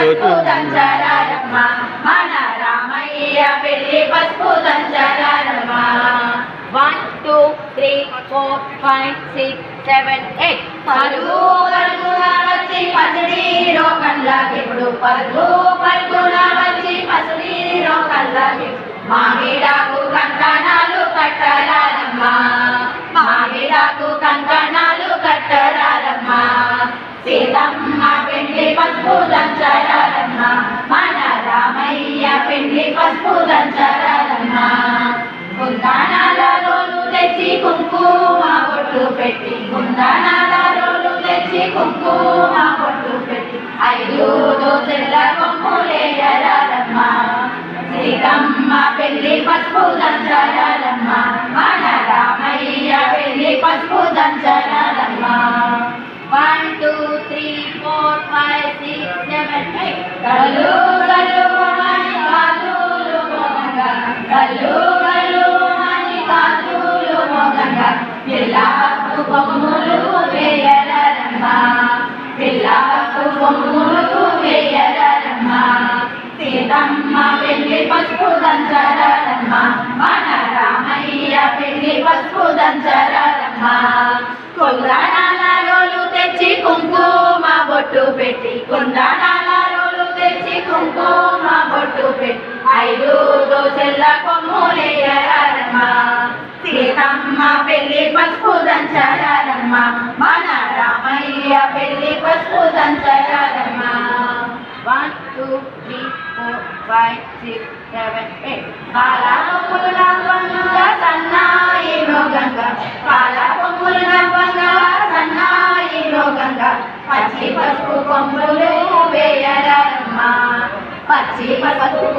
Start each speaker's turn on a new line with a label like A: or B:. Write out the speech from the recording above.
A: పసుపు దంచరారమ్మ మన రామయ్య పెళ్లి పసుపు దంచరారమ్మ 1 2 3 4 5 6 7 8 పరుగు పరుగున వచ్చి పసిడిలో కళ్ళకిప్పుడు పరుగు పరుగున వచ్చి పసిడిలో కళ్ళకిప్పుడు మామిడాకు కంకణాలు కట్టరారమ్మ మామిడాకు కంకణాలు కట్టరారమ్మ సీతమ్మ పెళ్లి పసుపు దంచరారమ్మ మన రామయ్య పెళ్లి పసుపు దంచరారమ్మ కుందనాల రోలు తెచ్చి కుంకుమ బొట్టు పెట్టి కుందనాల రోలు తెచ్చి కుంకుమ బొట్టు పెట్టి 5 దోసెల కొమ్ములేయరారమ్మ సీతమ్మ పెళ్లి పసుపు దంచరారమ్మ మన రామయ్య పెళ్లి పసుపు దంచరారమ్మ 1 2 3 4 5 6 7 8 గల్లు గల్లు మణి కాదులు మోగంగా గల్లు గల్లు మణి కాదులు మోగంగా పిల్లకు కొమ్ములు వేయరారమ్మ పిల్లకు కొమ్ములు వేయరారమ్మ సీతమ్మ పెళ్లి పసుపు దంచరారమ్మ మన రామయ్య పెళ్లి పసుపు దంచరారమ్మ కుందనాల రోలు తెచ్చి కుంకుమ బొట్టు పెట్టి కుందనాల రోలు తెచ్చి కుంకుమ బొట్టు పెట్టి 5 దోసెల కొమ్ములేయరారమ్మ సీతమ్మ పెళ్లి పసుపు దంచరారమ్మ మన రామయ్య పెళ్లి పసుపు దంచరారమ్మ 1 2 3 4 5 6 7 8 పాల కొమ్ములు నవ్వంగా సన్నాయి మోగంగా పాల కొమ్ములు నవ్వంగా సన్నాయి మోగంగా పచ్చి పసుపు కొమ్ములు వేయరారమ్మ పచ్చి పసుపు